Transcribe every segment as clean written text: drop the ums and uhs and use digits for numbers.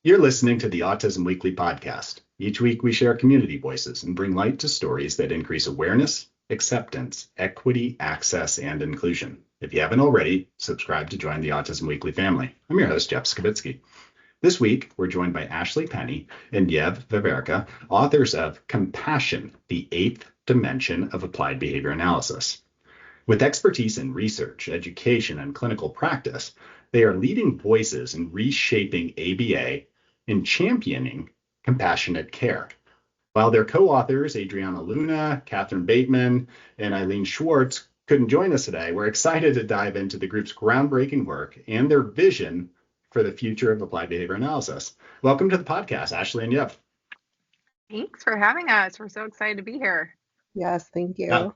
You're listening to the Autism Weekly podcast. Each week we share community voices and bring light to stories that increase awareness, acceptance, equity, access, and inclusion. If you haven't already, subscribe to join the Autism Weekly family. I'm your host, Jeff Skibitsky. This week, we're joined by Ashley Penney and Yev Veverka, authors of Compassion, the Eighth Dimension of Applied Behavior Analysis. With expertise in research, education, and clinical practice, they are leading voices in reshaping ABA and championing compassionate care. While their co-authors, Adriana Luna, Catherine Bateman, and Eileen Schwartz, couldn't join us today, we're excited to dive into the group's groundbreaking work and their vision for the future of applied behavior analysis. Welcome to the podcast, Ashley and Yev. Thanks for having us. We're so excited to be here. Yes, thank you.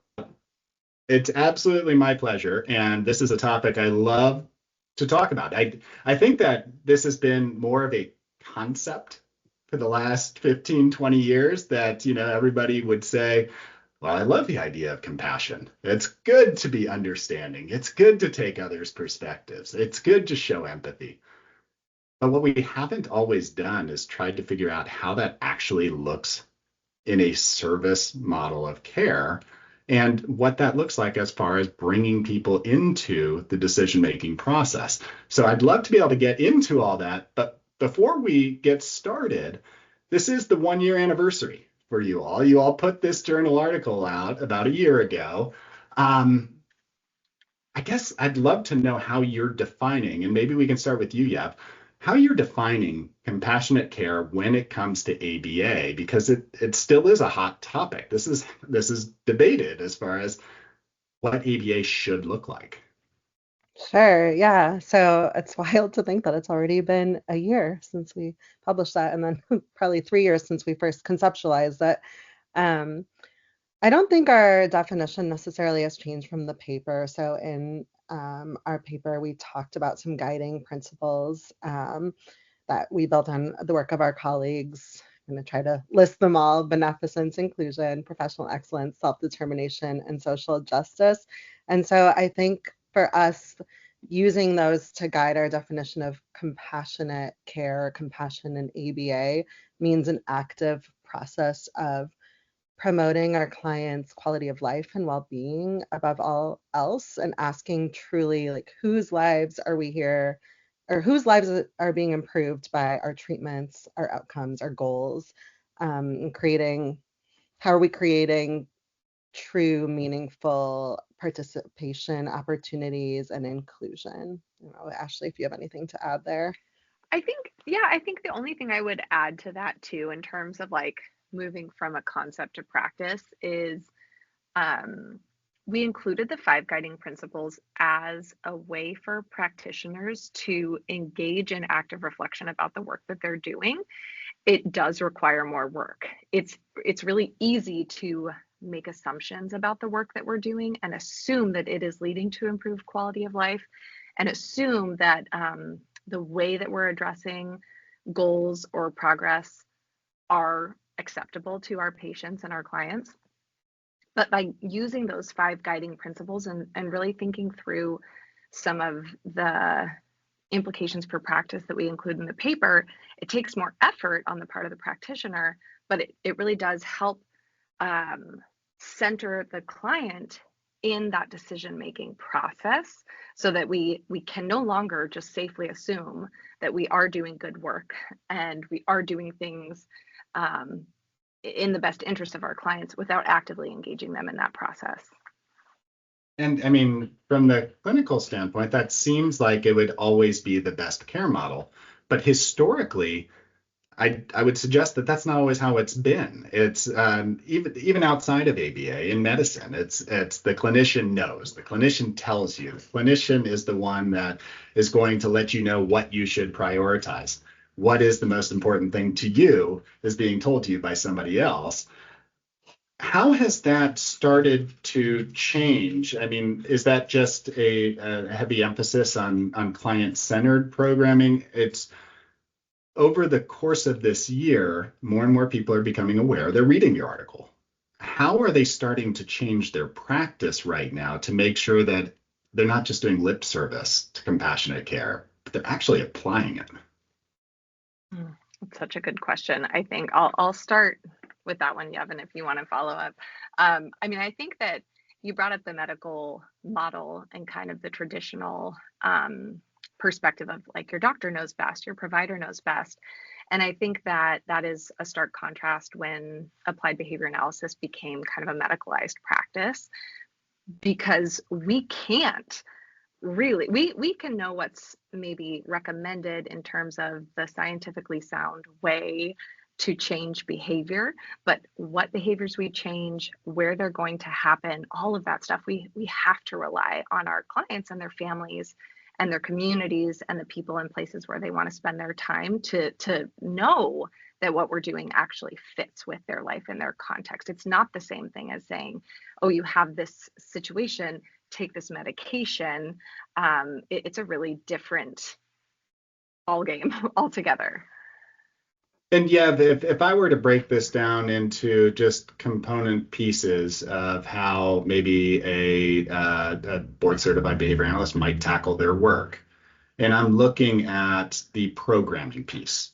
It's absolutely my pleasure. And this is a topic I love to talk about. I think that this has been more of a concept for the last 15, 20 years that, everybody would say, well, I love the idea of compassion. It's good to be understanding. It's good to take others' perspectives. It's good to show empathy. But what we haven't always done is tried to figure out how that actually looks in a service model of care and what that looks like as far as bringing people into the decision-making process. So I'd love to be able to get into all that. But before we get started, this is the 1-year anniversary for you all. You all put this journal article out about a year ago. I guess I'd love to know how you're defining, and maybe we can start with you, Yev, how you're defining compassionate care when it comes to ABA, because it still is a hot topic. This is debated as far as what ABA should look like. Sure, yeah. So it's wild to think that it's already been a year since we published that, and then probably 3 years since we first conceptualized it. I don't think our definition necessarily has changed from the paper. So in our paper, we talked about some guiding principles that we built on the work of our colleagues. I'm going to try to list them all: beneficence, inclusion, professional excellence, self-determination, and social justice. And so I think for us, using those to guide our definition of compassionate care, compassion in ABA means an active process of promoting our clients' quality of life and well-being above all else, and asking truly, like, whose lives are we here, or whose lives are being improved by our treatments, our outcomes, our goals, and how are we creating true, meaningful participation opportunities and inclusion. Ashley, if you have anything to add there. I think the only thing I would add to that too, in terms of like moving from a concept to practice, is we included the 5 guiding principles as a way for practitioners to engage in active reflection about the work that they're doing. It does require more work. It's really easy to make assumptions about the work that we're doing and assume that it is leading to improved quality of life, and assume that the way that we're addressing goals or progress are acceptable to our patients and our clients. But by using those 5 guiding principles and really thinking through some of the implications for practice that we include in the paper, it takes more effort on the part of the practitioner, but it really does help center the client in that decision-making process, so that we can no longer just safely assume that we are doing good work and we are doing things in the best interest of our clients without actively engaging them in that process. And I mean, from the clinical standpoint, that seems like it would always be the best care model. But historically, I would suggest that that's not always how it's been. It's even outside of ABA in medicine, it's the clinician knows, the clinician tells you. The clinician is the one that is going to let you know what you should prioritize. What is the most important thing to you is being told to you by somebody else. How has that started to change? I mean, is that just a heavy emphasis on client-centered programming? It's over the course of this year, more and more people are becoming aware. They're reading your article. How are they starting to change their practice right now to make sure that they're not just doing lip service to compassionate care, but they're actually applying it? That's such a good question. I think I'll start with that one, Yevon, if you want to follow up. I mean, I think that you brought up the medical model and kind of the traditional perspective of like your doctor knows best, your provider knows best. And I think that that is a stark contrast when applied behavior analysis became kind of a medicalized practice, because we can't really, we can know what's maybe recommended in terms of the scientifically sound way to change behavior, but what behaviors we change, where they're going to happen, all of that stuff, we have to rely on our clients and their families and their communities and the people and places where they want to spend their time to know that what we're doing actually fits with their life and their context. It's not the same thing as saying, oh, you have this situation, take this medication. It's a really different ball game altogether. And yeah, if I were to break this down into just component pieces of how maybe a board certified behavior analyst might tackle their work, and I'm looking at the programming piece.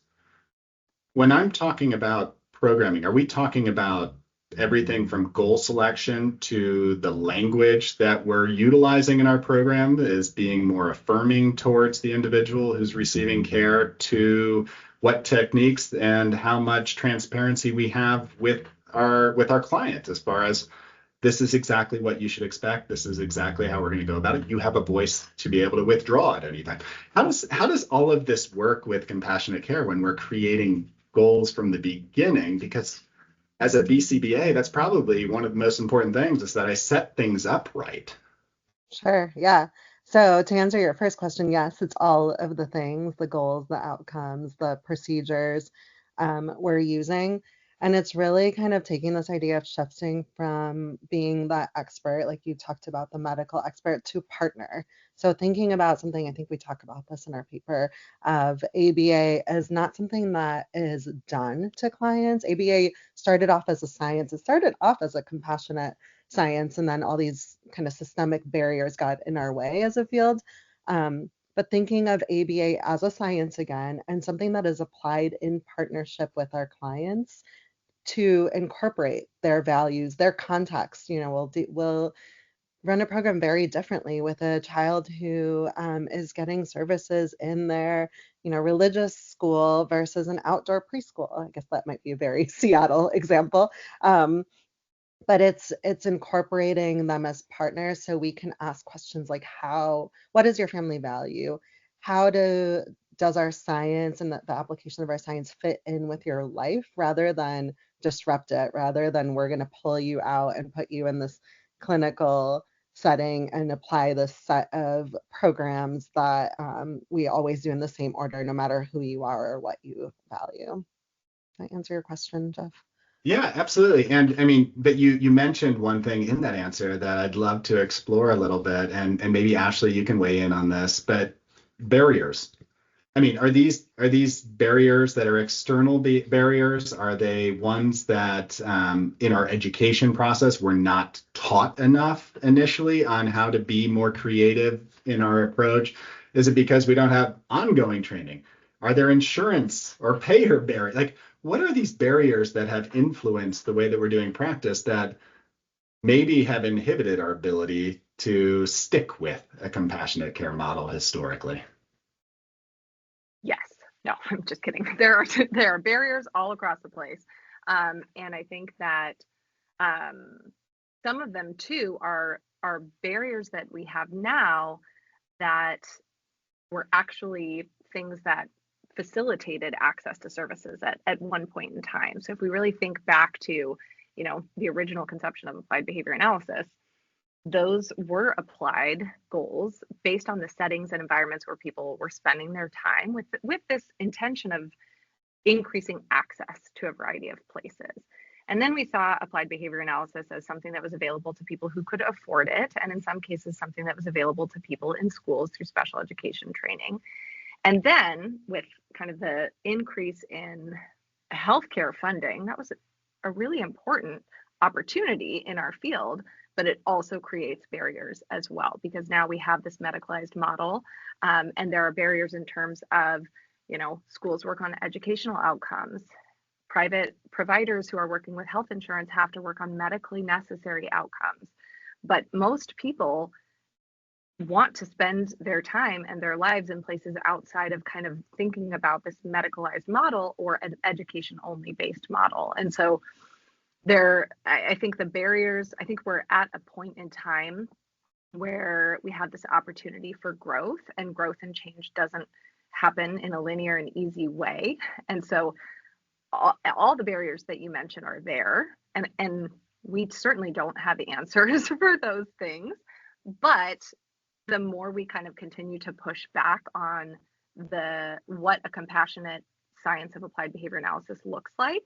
When I'm talking about programming, are we talking about everything from goal selection to the language that we're utilizing in our program as being more affirming towards the individual who's receiving care, to what techniques and how much transparency we have with our client as far as this is exactly what you should expect. This is exactly how we're going to go about it. You have a voice to be able to withdraw at any time. How does all of this work with compassionate care when we're creating goals from the beginning? Because as a BCBA, that's probably one of the most important things, is that I set things up right. Sure. Yeah. So to answer your first question, yes, it's all of the things, the goals, the outcomes, the procedures we're using. And it's really kind of taking this idea of shifting from being that expert, like you talked about, the medical expert, to partner. So thinking about something, I think we talk about this in our paper, of ABA is not something that is done to clients. ABA started off as a science. It started off as a compassionate science, and then all these kind of systemic barriers got in our way as a field. But thinking of ABA as a science again, and something that is applied in partnership with our clients to incorporate their values, their context. We'll run a program very differently with a child who is getting services in their religious school versus an outdoor preschool. I guess that might be a very Seattle example. But it's incorporating them as partners, so we can ask questions like, what is your family value? Does our science and the application of our science fit in with your life, rather than disrupt it, rather than we're going to pull you out and put you in this clinical setting and apply this set of programs that we always do in the same order, no matter who you are or what you value. Did I answer your question, Jeff? Yeah, absolutely. And I mean, but you mentioned one thing in that answer that I'd love to explore a little bit, and maybe Ashley, you can weigh in on this, but barriers. I mean, are these barriers that are external barriers? Are they ones that in our education process we're not taught enough initially on how to be more creative in our approach? Is it because we don't have ongoing training? Are there insurance or payer barriers? Like, what are these barriers that have influenced the way that we're doing practice that maybe have inhibited our ability to stick with a compassionate care model historically? Yes. No, I'm just kidding. There are barriers all across the place. And I think that some of them too are barriers that we have now that were actually things that facilitated access to services at one point in time. So if we really think back to, the original conception of applied behavior analysis, those were applied goals based on the settings and environments where people were spending their time with this intention of increasing access to a variety of places. And then we saw applied behavior analysis as something that was available to people who could afford it, and in some cases, something that was available to people in schools through special education training. And then with kind of the increase in healthcare funding, that was a really important opportunity in our field. but it also creates barriers as well, because now we have this medicalized model, and there are barriers in terms of, schools work on educational outcomes. Private providers who are working with health insurance have to work on medically necessary outcomes. But most people want to spend their time and their lives in places outside of kind of thinking about this medicalized model or an education only based model. And so I think the barriers, I think we're at a point in time where we have this opportunity for growth, and growth and change doesn't happen in a linear and easy way. And so all the barriers that you mentioned are there, and we certainly don't have the answers for those things. But the more we kind of continue to push back on what a compassionate science of applied behavior analysis looks like,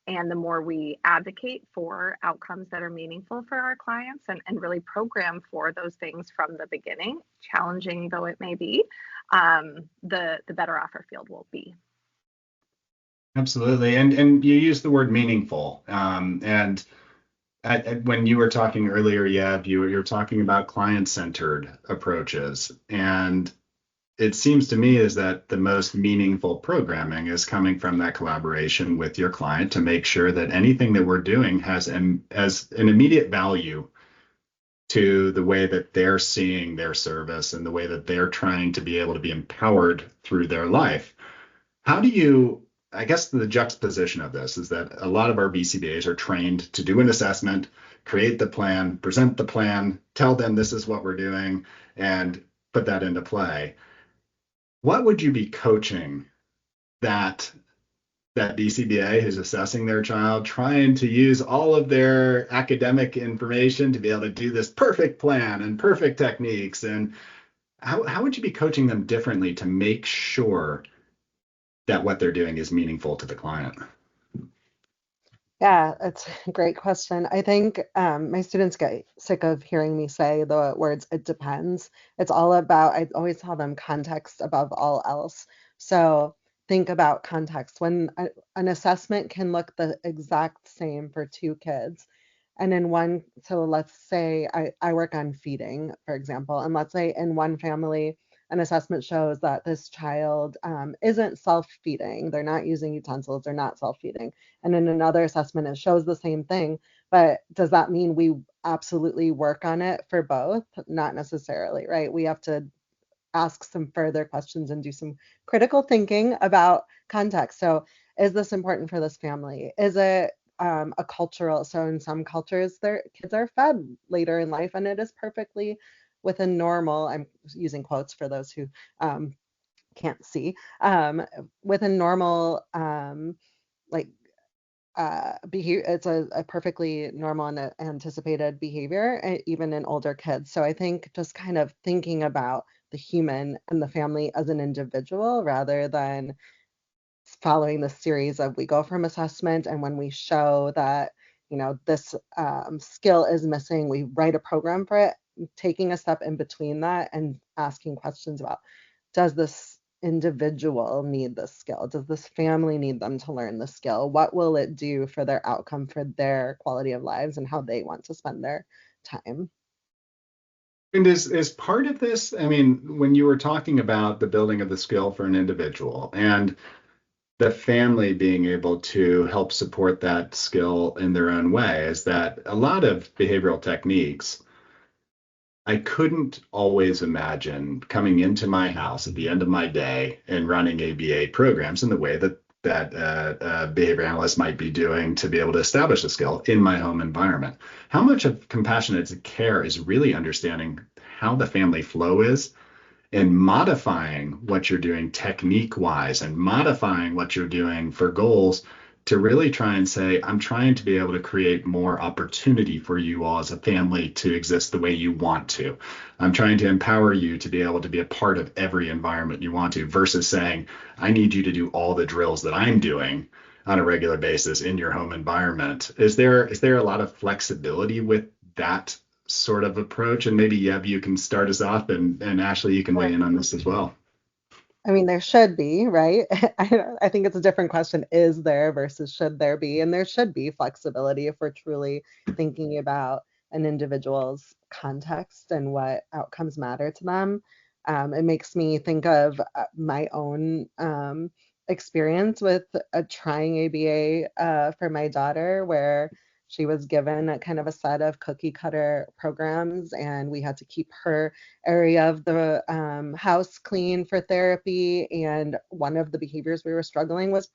and the more we advocate for outcomes that are meaningful for our clients, and really program for those things from the beginning, challenging though it may be, the better off our field will be. Absolutely. And you use the word meaningful. And when you were talking earlier, Yev, you were talking about client-centered approaches. And it seems to me is that the most meaningful programming is coming from that collaboration with your client to make sure that anything that we're doing has an immediate value to the way that they're seeing their service and the way that they're trying to be able to be empowered through their life. How do you, I guess the juxtaposition of this is that a lot of our BCBAs are trained to do an assessment, create the plan, present the plan, tell them this is what we're doing, and put that into play. What would you be coaching that BCBA who's assessing their child, trying to use all of their academic information to be able to do this perfect plan and perfect techniques? And how would you be coaching them differently to make sure that what they're doing is meaningful to the client? Yeah, that's a great question. I think my students get sick of hearing me say the words, it depends. It's all about, I always tell them, context above all else. So think about context. When an assessment can look the exact same for two kids, and in one, so let's say I work on feeding, for example, and let's say in one family, an assessment shows that this child isn't self-feeding. They're not using utensils. They're not self-feeding. And in another assessment, it shows the same thing. But does that mean we absolutely work on it for both? Not necessarily, right? We have to ask some further questions and do some critical thinking about context. So is this important for this family? Is it a cultural, so in some cultures, their kids are fed later in life, and it is perfectly within normal, I'm using quotes for those who can't see, within normal, like behavior, it's a perfectly normal and anticipated behavior, even in older kids. So I think just kind of thinking about the human and the family as an individual rather than following the series of, we go from assessment, and when we show that this skill is missing, we write a program for it, taking a step in between that and asking questions about, does this individual need this skill? Does this family need them to learn the skill? What will it do for their outcome, for their quality of lives, and how they want to spend their time? And is part of this, I mean, when you were talking about the building of the skill for an individual and the family being able to help support that skill in their own way, is that a lot of behavioral techniques I couldn't always imagine coming into my house at the end of my day and running ABA programs in the way that a behavior analyst might be doing to be able to establish a skill in my home environment. How much of compassionate care is really understanding how the family flow is and modifying what you're doing technique wise and modifying what you're doing for goals to really try and say, I'm trying to be able to create more opportunity for you all as a family to exist the way you want to. I'm trying to empower you to be able to be a part of every environment you want to, versus saying, I need you to do all the drills that I'm doing on a regular basis in your home environment. Is there a lot of flexibility with that sort of approach? And maybe Yev, you can start us off, and Ashley, you can weigh in on this as well. I mean, there should be, right? I think it's a different question, is there versus should there be? And there should be flexibility if we're truly thinking about an individual's context and what outcomes matter to them. It makes me think of my own experience with trying ABA for my daughter, where she was given a kind of a set of cookie cutter programs, and we had to keep her area of the house clean for therapy. And one of the behaviors we were struggling with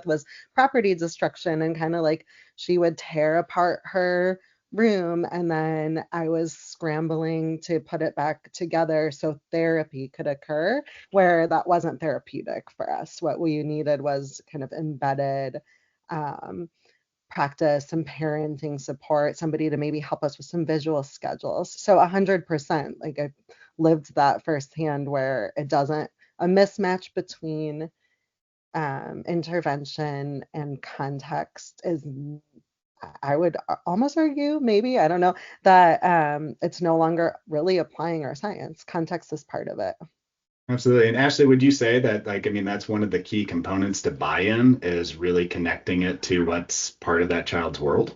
was property destruction, and kind of like she would tear apart her room, and then I was scrambling to put it back together so therapy could occur, where that wasn't therapeutic for us. What we needed was kind of embedded um, practice, some parenting support, somebody to maybe help us with some visual schedules. So 100%, like I lived that firsthand, where it doesn't, a mismatch between intervention and context is, I would almost argue, maybe, I don't know, that it's no longer really applying our science. Context is part of it. Absolutely. And Ashley, would you say that, like, I mean, that's one of the key components to buy-in is really connecting it to what's part of that child's world?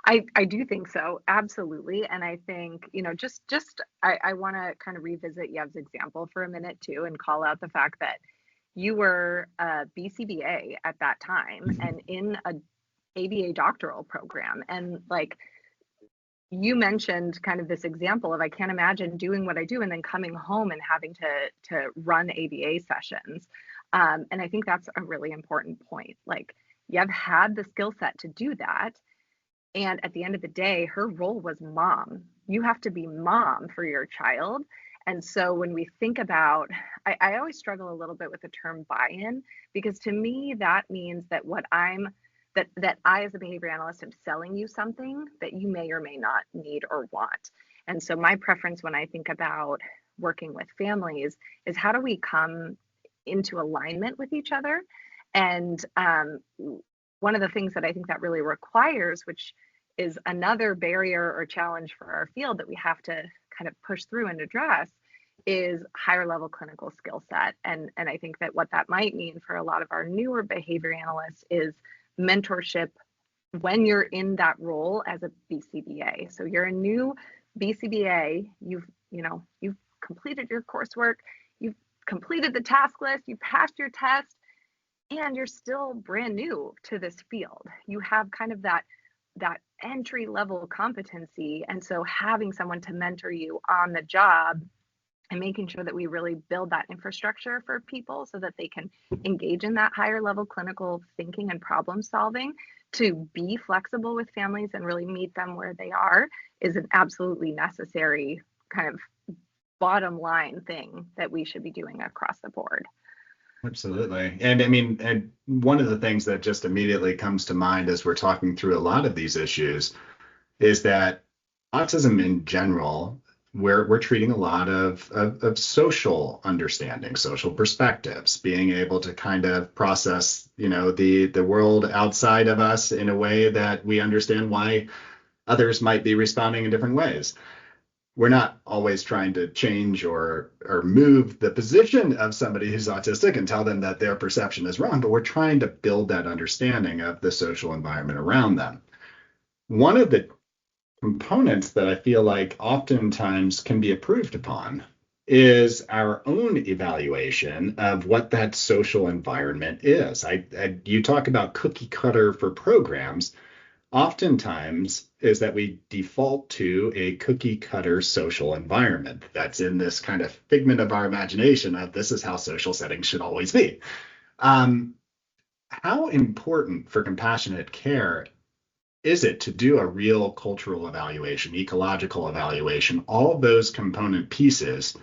I do think so, absolutely. And I think, I want to kind of revisit Yev's example for a minute too, and call out the fact that you were a BCBA at that time and in a ABA doctoral program. And like you mentioned kind of this example of, I can't imagine doing what I do and then coming home and having to run ABA sessions. And I think that's a really important point. Like Yev had the skill set to do that. And at the end of the day, her role was mom. You have to be mom for your child. And so when we think about, I always struggle a little bit with the term buy-in, because to me, that means that that I, as a behavior analyst, am selling you something that you may or may not need or want. And so my preference when I think about working with families is, how do we come into alignment with each other? And one of the things that I think that really requires, which is another barrier or challenge for our field that we have to kind of push through and address, is higher level clinical skill set. And I think that what that might mean for a lot of our newer behavior analysts is mentorship when you're in that role as a BCBA. So you're a new BCBA, you've completed your coursework, you've completed the task list, you passed your test, and you're still brand new to this field. You have kind of that entry level competency. And so having someone to mentor you on the job and making sure that we really build that infrastructure for people so that they can engage in that higher level clinical thinking and problem solving, to be flexible with families and really meet them where they are, is an absolutely necessary kind of bottom line thing that we should be doing across the board. Absolutely. And I mean, and one of the things that just immediately comes to mind as we're talking through a lot of these issues is that autism in general, we're treating a lot of social understanding, social perspectives, being able to kind of process, the world outside of us in a way that we understand why others might be responding in different ways. We're not always trying to change or move the position of somebody who's autistic and tell them that their perception is wrong, but we're trying to build that understanding of the social environment around them. One of the components that I feel like oftentimes can be improved upon is our own evaluation of what that social environment is. You talk about cookie cutter for programs. Oftentimes is that we default to a cookie cutter social environment that's in this kind of figment of our imagination of, this is how social settings should always be. How important for compassionate care is it to do a real cultural evaluation, ecological evaluation, all of those component pieces,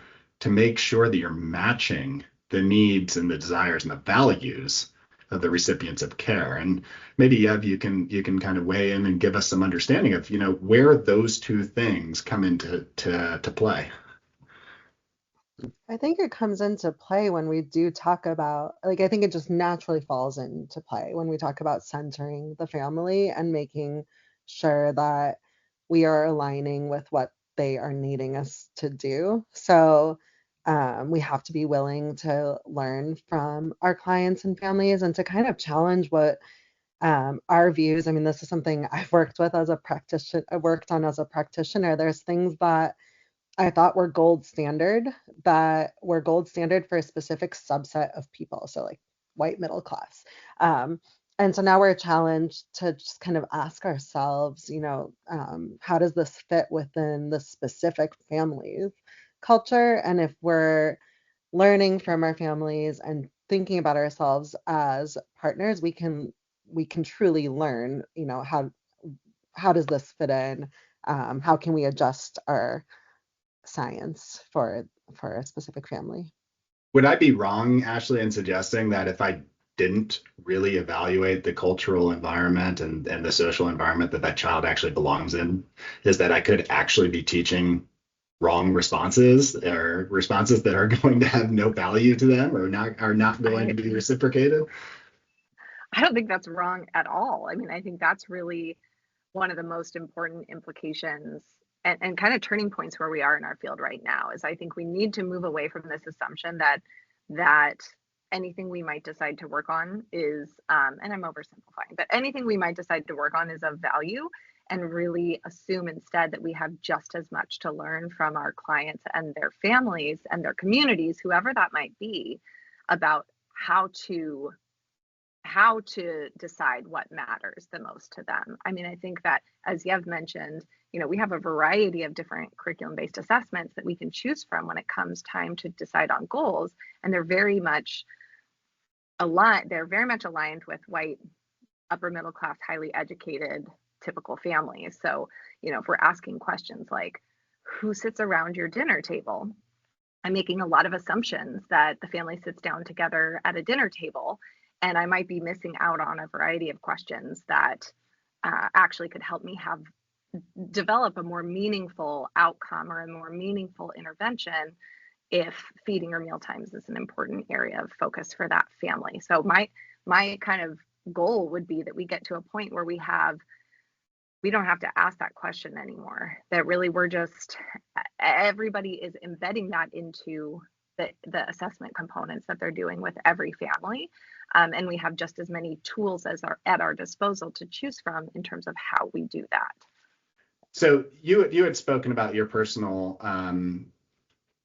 to make sure that you're matching the needs and the desires and the values of the recipients of care? And maybe, Yev, you can kind of weigh in and give us some understanding of, where those two things come into to play. I think it comes into play when we do talk about, like, I think it just naturally falls into play when we talk about centering the family and making sure that we are aligning with what they are needing us to do. So we have to be willing to learn from our clients and families, and to kind of challenge what our views. I mean, this is something I've worked with as a practitioner, I worked on as a practitioner. There's things that I thought that were gold standard for a specific subset of people. So like white middle class. Um, and so now we're challenged to just kind of ask ourselves, how does this fit within the specific family's culture? And if we're learning from our families and thinking about ourselves as partners, we can truly learn, how does this fit in? How can we adjust our science for a specific family? Would I be wrong, Ashley, in suggesting that if I didn't really evaluate the cultural environment and the social environment that that child actually belongs in, is that I could actually be teaching wrong responses or responses that are going to have no value to them or not going to I be reciprocated? I don't think that's wrong at all. I mean, I think that's really one of the most important implications and kind of turning points where we are in our field right now is I think we need to move away from this assumption that anything we might decide to work on is and I'm oversimplifying, but anything we might decide to work on is of value and really assume instead that we have just as much to learn from our clients and their families and their communities, whoever that might be, about how to decide what matters the most to them. I mean, I think that as Yev mentioned, we have a variety of different curriculum-based assessments that we can choose from when it comes time to decide on goals, and they're very much aligned. They're very much aligned with white, upper middle class, highly educated, typical families. So, if we're asking questions like, "Who sits around your dinner table?" I'm making a lot of assumptions that the family sits down together at a dinner table, and I might be missing out on a variety of questions that actually could help me develop a more meaningful outcome or a more meaningful intervention if feeding or meal times is an important area of focus for that family. So my kind of goal would be that we get to a point where we don't have to ask that question anymore. That really everybody is embedding that into the assessment components that they're doing with every family. And we have just as many tools at our disposal to choose from in terms of how we do that. So you had spoken about your personal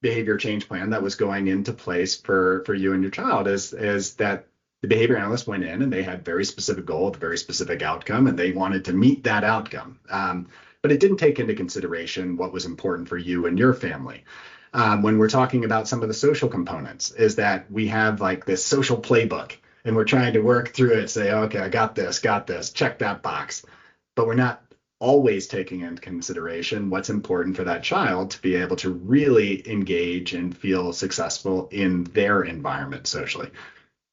behavior change plan that was going into place for you and your child is that the behavior analyst went in and they had very specific goal with a very specific outcome and they wanted to meet that outcome. But it didn't take into consideration what was important for you and your family. When we're talking about some of the social components, is that we have like this social playbook and we're trying to work through it, say, okay, I got this, check that box. But we're not always taking into consideration what's important for that child to be able to really engage and feel successful in their environment socially.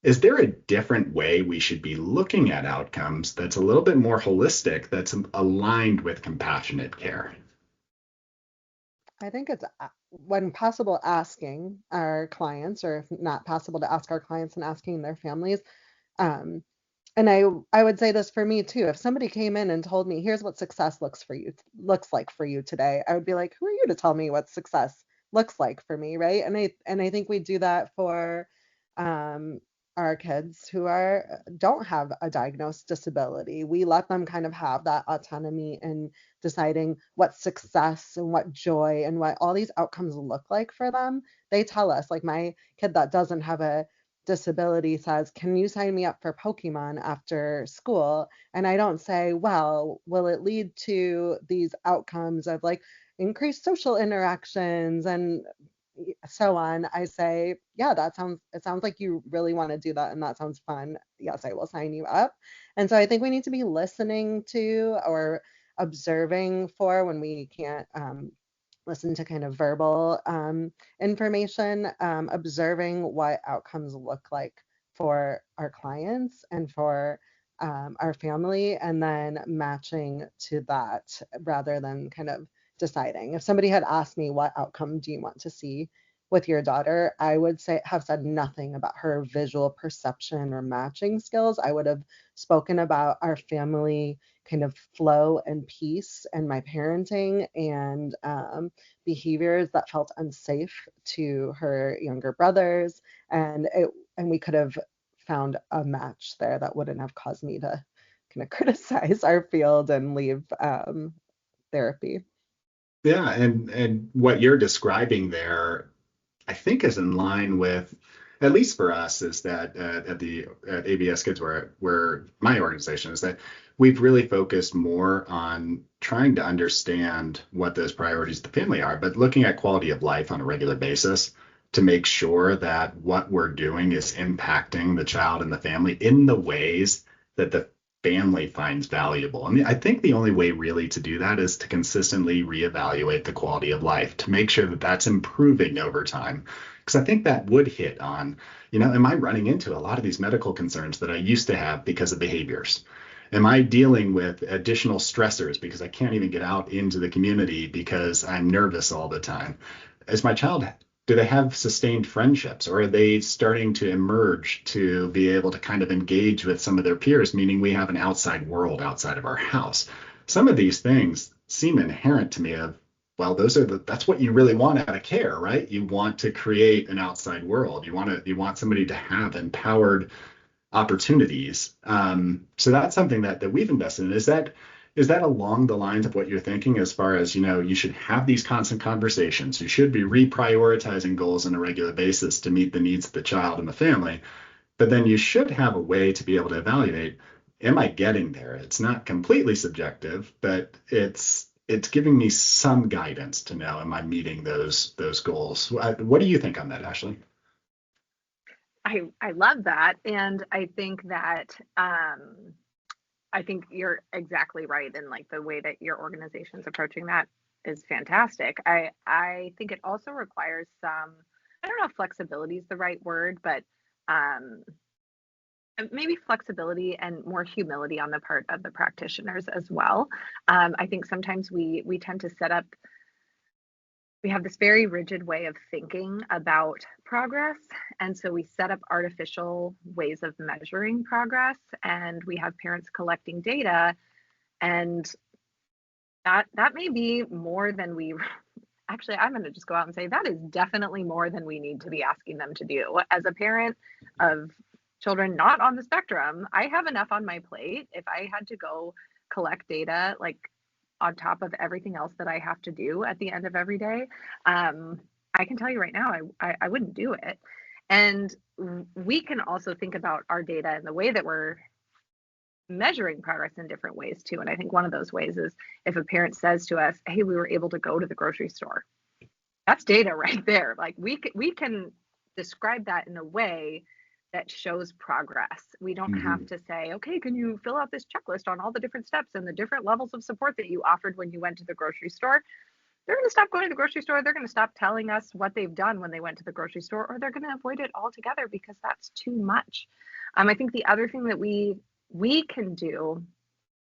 Is there a different way we should be looking at outcomes that's a little bit more holistic, that's aligned with compassionate care? I think it's when possible asking our clients, or if not possible to ask our clients and asking their families. Um, and I would say this for me too. If somebody came in and told me, here's what success looks like for you today, I would be like, who are you to tell me what success looks like for me, right? And I think we do that for um, our kids who don't have a diagnosed disability. We let them kind of have that autonomy in deciding what success and what joy and what all these outcomes look like for them. They tell us, like my kid that doesn't have a disability says, can you sign me up for Pokemon after school? And I don't say, well, will it lead to these outcomes of like increased social interactions and so on? I say, yeah, it sounds like you really want to do that and that sounds fun. Yes, I will sign you up. And so I think we need to be listening to or observing for when we can't listen to kind of verbal information, observing what outcomes look like for our clients and for our family, and then matching to that rather than kind of deciding. If somebody had asked me, what outcome do you want to see with your daughter, I would have said nothing about her visual perception or matching skills. I would have spoken about our family kind of flow and peace and my parenting and behaviors that felt unsafe to her younger brothers, and we could have found a match there that wouldn't have caused me to kind of criticize our field and leave therapy. Yeah, and what you're describing there, I think, is in line with, at least for us, is that at ABS Kids, where my organization is, that we've really focused more on trying to understand what those priorities of the family are, but looking at quality of life on a regular basis to make sure that what we're doing is impacting the child and the family in the ways that the family finds valuable. I mean, I think the only way really to do that is to consistently reevaluate the quality of life to make sure that that's improving over time. Because I think that would hit on, am I running into a lot of these medical concerns that I used to have because of behaviors? Am I dealing with additional stressors because I can't even get out into the community because I'm nervous all the time? Is my child, do they have sustained friendships, or are they starting to emerge to be able to kind of engage with some of their peers, meaning we have an outside world outside of our house? Some of these things seem inherent to me of, well, that's what you really want out of care, right? You want to create an outside world. You want somebody to have empowered opportunities. So that's something that we've invested in. Is that along the lines of what you're thinking, as far as, you should have these constant conversations, you should be reprioritizing goals on a regular basis to meet the needs of the child and the family, but then you should have a way to be able to evaluate, am I getting there? It's not completely subjective, but it's giving me some guidance to know, am I meeting those goals? What do you think on that, Ashley? I love that. And I think that I think you're exactly right. And like the way that your organization's approaching that is fantastic. I think it also requires some, I don't know if flexibility is the right word, but um, maybe flexibility and more humility on the part of the practitioners as well. I think sometimes we tend to set up, we have this very rigid way of thinking about progress. And so we set up artificial ways of measuring progress, and we have parents collecting data, and that may be more than we actually, I'm going to just go out and say that is definitely more than we need to be asking them to do. As a parent of children not on the spectrum, I have enough on my plate. If I had to go collect data, like on top of everything else that I have to do at the end of every day, I can tell you right now, I wouldn't do it. And we can also think about our data and the way that we're measuring progress in different ways too. And I think one of those ways is if a parent says to us, hey, we were able to go to the grocery store. That's data right there. Like we can describe that in a way that shows progress. We don't have to say, okay, can you fill out this checklist on all the different steps and the different levels of support that you offered when you went to the grocery store? They're going to stop going to the grocery store. They're going to stop telling us what they've done when they went to the grocery store, or they're going to avoid it altogether because that's too much. I think the other thing that we can do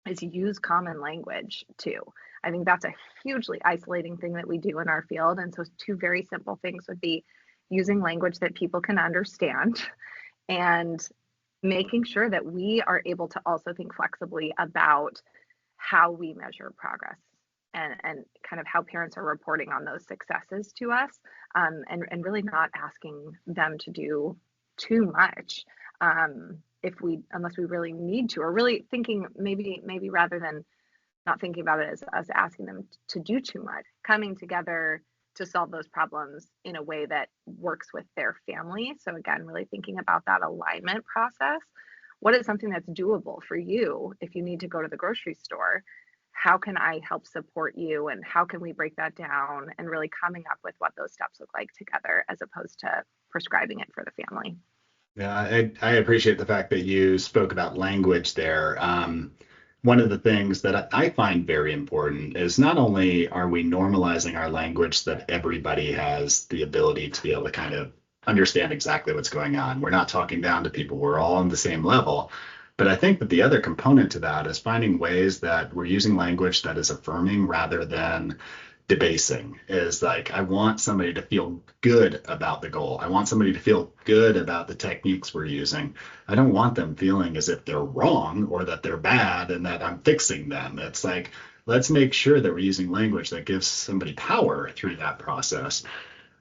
is use common language too. I think that's a hugely isolating thing that we do in our field. And so two very simple things would be using language that people can understand, and making sure that we are able to also think flexibly about how we measure progress, and kind of how parents are reporting on those successes to us, and really not asking them to do too much, unless we really need to, or really thinking maybe rather than not thinking about it as asking them to do too much, coming together to solve those problems in a way that works with their family. So again, really thinking about that alignment process. What is something that's doable for you if you need to go to the grocery store? How can I help support you? And how can we break that down? And really coming up with what those steps look like together, as opposed to prescribing it for the family. Yeah, I appreciate the fact that you spoke about language there. One of the things that I find very important is not only are we normalizing our language so that everybody has the ability to be able to kind of understand exactly what's going on. We're not talking down to people. We're all on the same level. But I think that the other component to that is finding ways that we're using language that is affirming rather than debasing. Is like, I want somebody to feel good about the goal. I want somebody to feel good about the techniques we're using. I don't want them feeling as if they're wrong or that they're bad and that I'm fixing them. It's like, let's make sure that we're using language that gives somebody power through that process.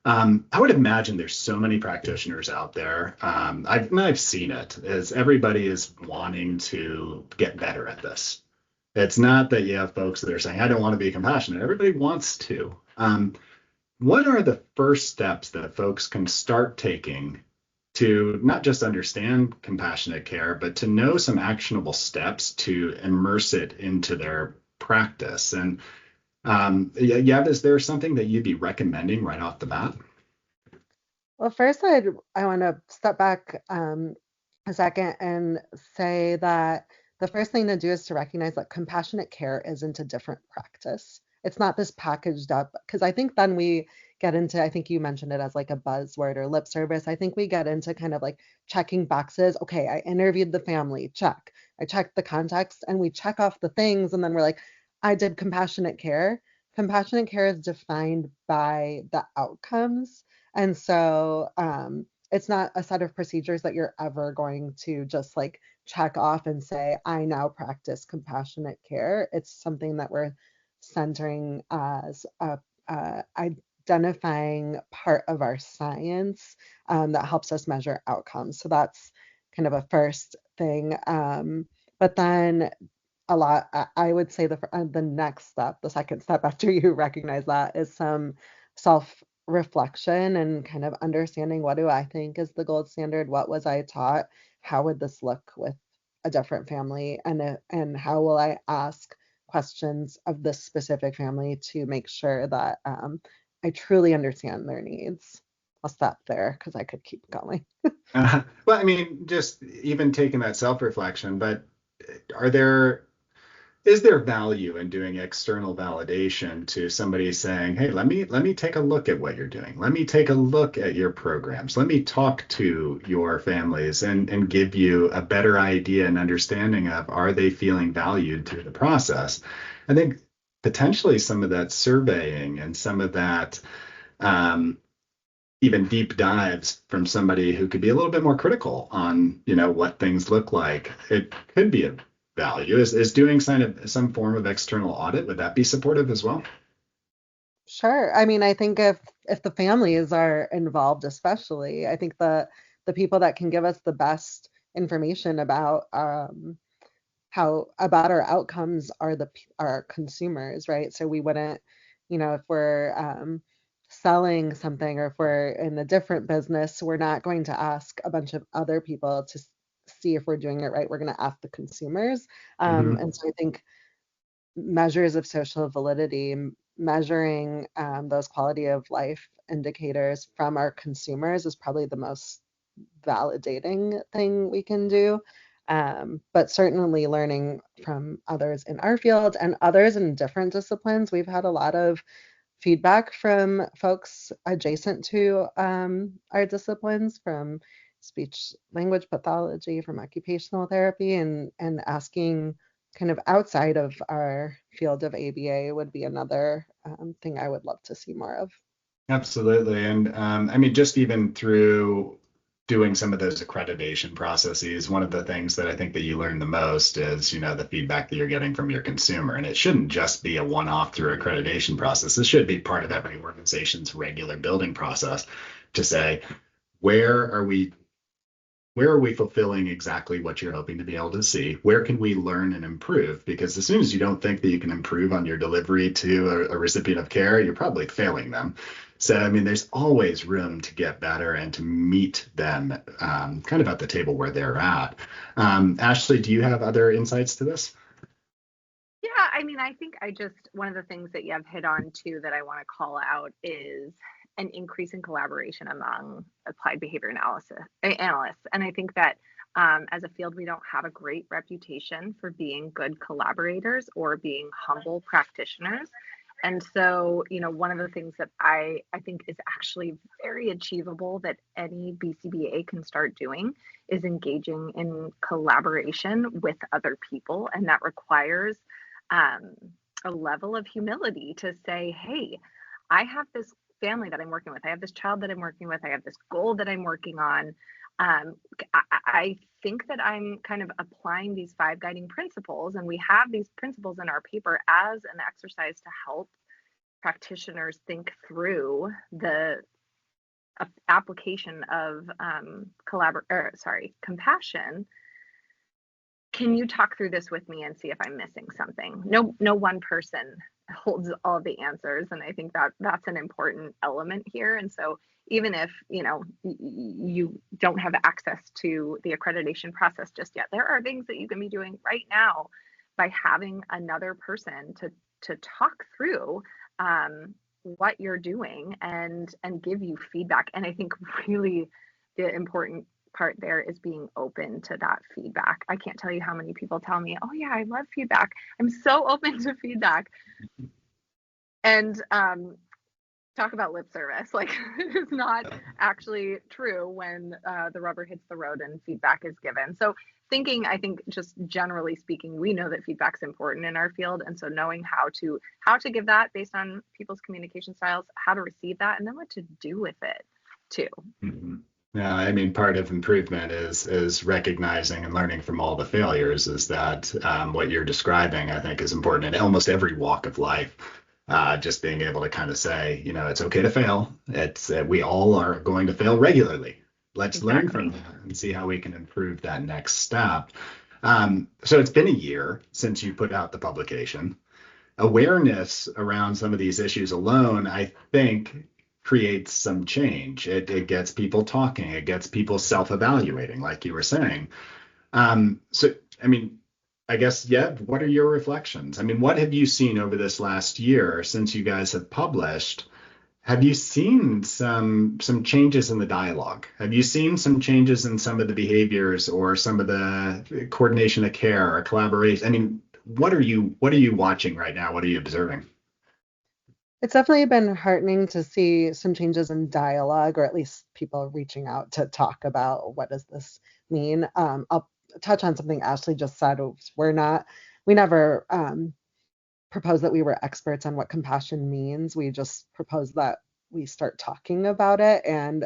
I would imagine there's so many practitioners out there. I've seen it as everybody is wanting to get better at this. It's not that you have folks that are saying, I don't want to be compassionate. Everybody wants to. What are the first steps that folks can start taking to not just understand compassionate care, but to know some actionable steps to immerse it into their practice? And yeah, is there something that you'd be recommending right off the bat? Well, first, I want to step back a second and say that the first thing to do is to recognize that compassionate care isn't a different practice. It's not this packaged up, because I think then we get into, I think you mentioned it as like a buzzword or lip service. I think we get into kind of like checking boxes. Okay, I interviewed the family, check. I checked the context, and we check off the things, and then we're like, I did compassionate care. Compassionate care is defined by the outcomes. And so it's not a set of procedures that you're ever going to just like check off and say, I now practice compassionate care. It's something that we're centering as identifying part of our science that helps us measure outcomes. So that's kind of a first thing. But then I would say the next step, the second step after you recognize that, is some self reflection and kind of understanding, what do I think is the gold standard? What was I taught? How would this look with a different family? And how will I ask questions of this specific family to make sure that I truly understand their needs? I'll stop there because I could keep going. Well, I mean, just even taking that self-reflection, but are there is there value in doing external validation to somebody saying, hey, let me take a look at what you're doing. Let me take a look at your programs. Let me talk to your families and give you a better idea and understanding of, are they feeling valued through the process? I think potentially some of that surveying and some of that um, even deep dives from somebody who could be a little bit more critical on, what things look like. It could be a value. Is doing some form of external audit, would that be supportive as well? Sure. I mean, I think if the families are involved, especially, I think the people that can give us the best information about how about our outcomes are our consumers, right? So we wouldn't, if we're selling something, or if we're in a different business, we're not going to ask a bunch of other people to see if we're doing it right. We're going to ask the consumers. Hmm. And so I think measures of social validity, measuring those quality of life indicators from our consumers is probably the most validating thing we can do. But certainly learning from others in our field and others in different disciplines. We've had a lot of feedback from folks adjacent to our disciplines, from speech language pathology, from occupational therapy, and asking kind of outside of our field of ABA would be another thing I would love to see more of. Absolutely. And I mean, just even through doing some of those accreditation processes, one of the things that I think that you learn the most is, the feedback that you're getting from your consumer. And it shouldn't just be a one-off through accreditation process. This should be part of every organization's regular building process to say, where are we where are we fulfilling exactly what you're hoping to be able to see? Where can we learn and improve? Because as soon as you don't think that you can improve on your delivery to a recipient of care, you're probably failing them. So, I mean, there's always room to get better and to meet them kind of at the table where they're at. Ashley, do you have other insights to this? Yeah, I mean, I think one of the things that you have hit on too that I want to call out is an increase in collaboration among applied behavior analysts. And I think that as a field, we don't have a great reputation for being good collaborators or being humble practitioners. And so, one of the things that I think is actually very achievable that any BCBA can start doing is engaging in collaboration with other people. And that requires um, a level of humility to say, hey, I have this family that I'm working with. I have this child that I'm working with. I have this goal that I'm working on. I think that I'm kind of applying these 5 guiding principles, and we have these principles in our paper as an exercise to help practitioners think through the application of compassion. Can you talk through this with me and see if I'm missing something? No one person holds all the answers, and I think that that's an important element here. And so even if you don't have access to the accreditation process just yet, there are things that you can be doing right now by having another person to talk through what you're doing and give you feedback. And I think really the important part there is being open to that feedback. I can't tell you how many people tell me, oh yeah, I love feedback. I'm so open to feedback. And talk about lip service. Like, it is not actually true when the rubber hits the road and feedback is given. So I think just generally speaking, we know that feedback's important in our field. And so knowing how to give that based on people's communication styles, how to receive that, and then what to do with it too. Mm-hmm. Yeah, I mean, part of improvement is recognizing and learning from all the failures. Is that what you're describing? I think is important in almost every walk of life. Just being able to kind of say, it's okay to fail. It's we all are going to fail regularly. Let's learn from that and see how we can improve that next step. So it's been a year since you put out the publication. Awareness around some of these issues alone, I think, creates some change. It gets people talking. It gets people self-evaluating, like you were saying. So, I mean, I guess, Yev, what are your reflections? I mean, what have you seen over this last year since you guys have published? Have you seen some changes in the dialogue? Have you seen some changes in some of the behaviors or some of the coordination of care or collaboration? I mean, what are you watching right now? What are you observing? It's definitely been heartening to see some changes in dialogue, or at least people reaching out to talk about what does this mean. I'll touch on something Ashley just said. We never proposed that we were experts on what compassion means. We just proposed that we start talking about it, and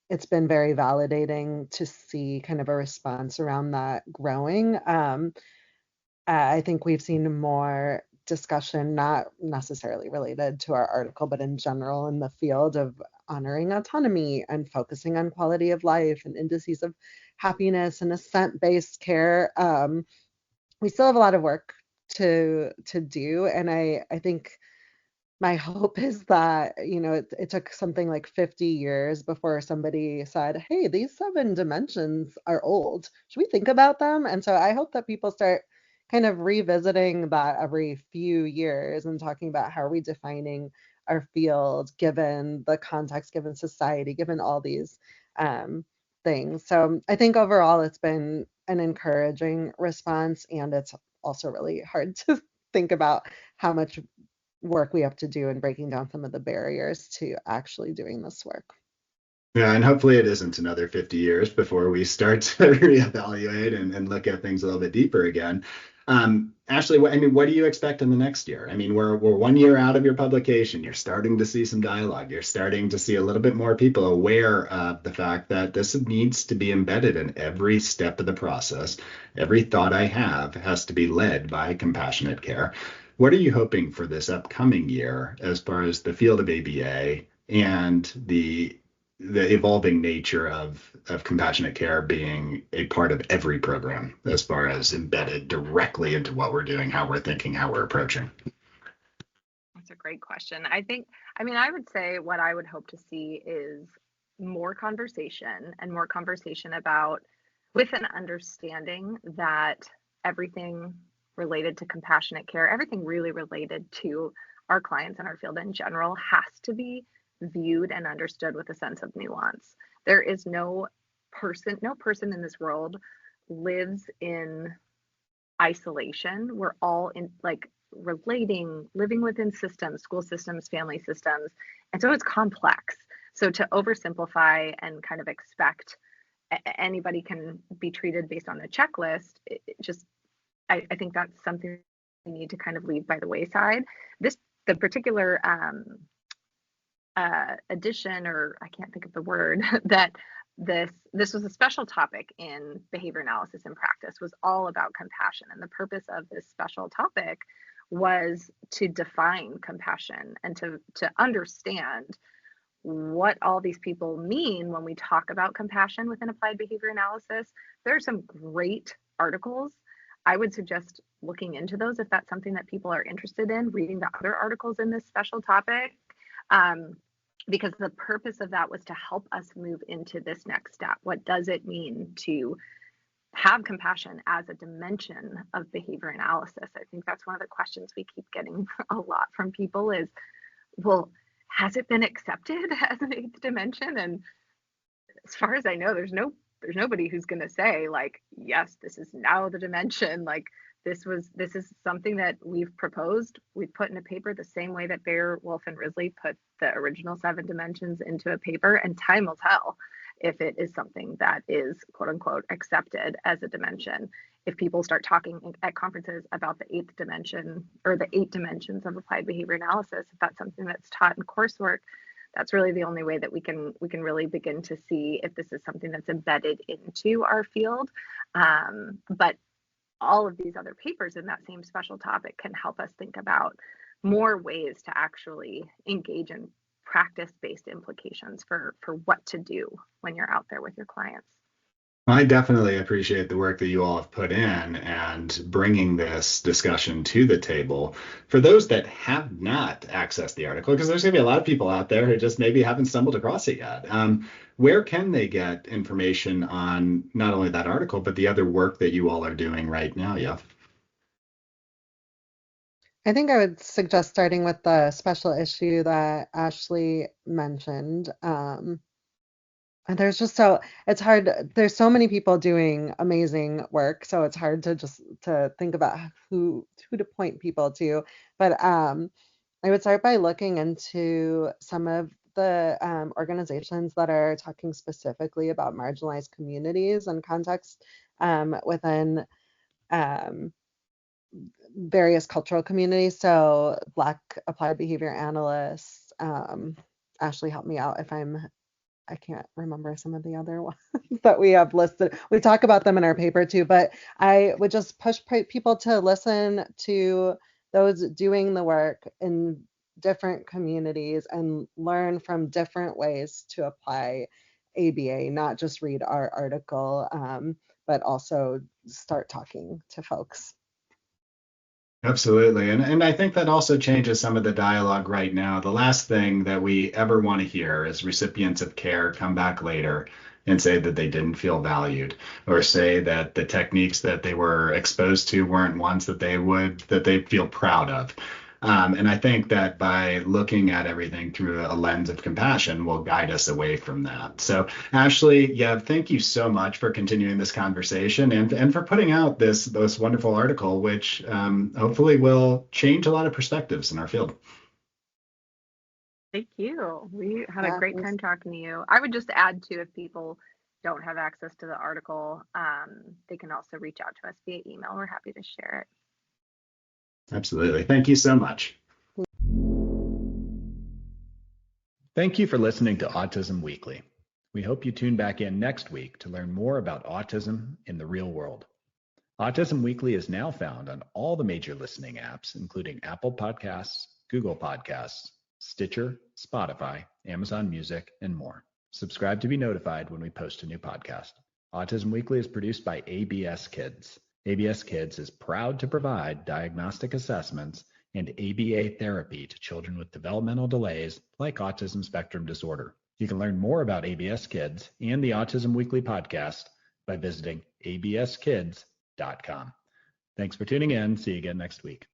it's been very validating to see kind of a response around that growing. I think we've seen more discussion, not necessarily related to our article, but in general in the field of honoring autonomy and focusing on quality of life and indices of happiness and assent-based care. We still have a lot of work to do, and I think my hope is that it took something like 50 years before somebody said, hey, these 7 dimensions are old, should we think about them? And so I hope that people start kind of revisiting that every few years and talking about how are we defining our field given the context, given society, given all these things. So I think overall it's been an encouraging response, and it's also really hard to think about how much work we have to do in breaking down some of the barriers to actually doing this work. Yeah, and hopefully it isn't another 50 years before we start to reevaluate and look at things a little bit deeper again. Ashley, what do you expect in the next year? I mean, we're 1 year out of your publication. You're starting to see some dialogue. You're starting to see a little bit more people aware of the fact that this needs to be embedded in every step of the process. Every thought I have has to be led by compassionate care. What are you hoping for this upcoming year as far as the field of ABA and the evolving nature of compassionate care being a part of every program as far as embedded directly into what we're doing, how we're thinking, how we're approaching? That's a great question. I would say what I would hope to see is more conversation about, with an understanding that everything related to compassionate care, everything really related to our clients and our field in general, has to be viewed and understood with a sense of nuance. There is no person in this world lives in isolation. We're all in living within systems, school systems, family systems. And so it's complex. So to oversimplify and kind of expect anybody can be treated based on a checklist, I think that's something we need to kind of leave by the wayside. The particular addition, or I can't think of the word, that this was a special topic in behavior analysis in practice, was all about compassion. And the purpose of this special topic was to define compassion and to understand what all these people mean when we talk about compassion within applied behavior analysis. There are some great articles. I would suggest looking into those if that's something that people are interested in, reading the other articles in this special topic, because the purpose of that was to help us move into this next step. What does it mean to have compassion as a dimension of behavior analysis? I think that's one of the questions we keep getting a lot from people is, well, has it been accepted as an eighth dimension? And as far as I know, there's nobody who's going to say like, yes, this is now the dimension. Like this is something that we've proposed, we've put in a paper the same way that Bayer, Wolf, and Risley put the original 7 dimensions into a paper, and time will tell if it is something that is quote unquote accepted as a dimension. If people start talking at conferences about the 8th dimension or the 8 dimensions of applied behavior analysis, if that's something that's taught in coursework, that's really the only way that we can really begin to see if this is something that's embedded into our field. But all of these other papers in that same special topic can help us think about more ways to actually engage in practice-based implications for what to do when you're out there with your clients. I definitely appreciate the work that you all have put in and bringing this discussion to the table. For those that have not accessed the article, because there's going to be a lot of people out there who just maybe haven't stumbled across it yet, where can they get information on not only that article, but the other work that you all are doing right now, Yev? I think I would suggest starting with the special issue that Ashley mentioned. And it's hard. There's so many people doing amazing work, so it's hard to think about who to point people to. But I would start by looking into some of the organizations that are talking specifically about marginalized communities and context within various cultural communities. So Black applied behavior analysts. Ashley, help me out if I can't remember some of the other ones that we have listed. We talk about them in our paper too, but I would just push people to listen to those doing the work in different communities and learn from different ways to apply ABA, not just read our article, but also start talking to folks. Absolutely. And I think that also changes some of the dialogue right now. The last thing that we ever want to hear is recipients of care come back later and say that they didn't feel valued, or say that the techniques that they were exposed to weren't ones that they feel proud of. And I think that by looking at everything through a lens of compassion will guide us away from that. So Ashley, Yev, thank you so much for continuing this conversation and for putting out this wonderful article, which hopefully will change a lot of perspectives in our field. Thank you. We had a great time talking to you. I would just add too, if people don't have access to the article, they can also reach out to us via email. We're happy to share it. Absolutely. Thank you so much. Thank you for listening to Autism Weekly. We hope you tune back in next week to learn more about autism in the real world. Autism Weekly is now found on all the major listening apps, including Apple Podcasts, Google Podcasts, Stitcher, Spotify, Amazon Music, and more. Subscribe to be notified when we post a new podcast. Autism Weekly is produced by ABS Kids. ABS Kids is proud to provide diagnostic assessments and ABA therapy to children with developmental delays like autism spectrum disorder. You can learn more about ABS Kids and the Autism Weekly podcast by visiting abskids.com. Thanks for tuning in. See you again next week.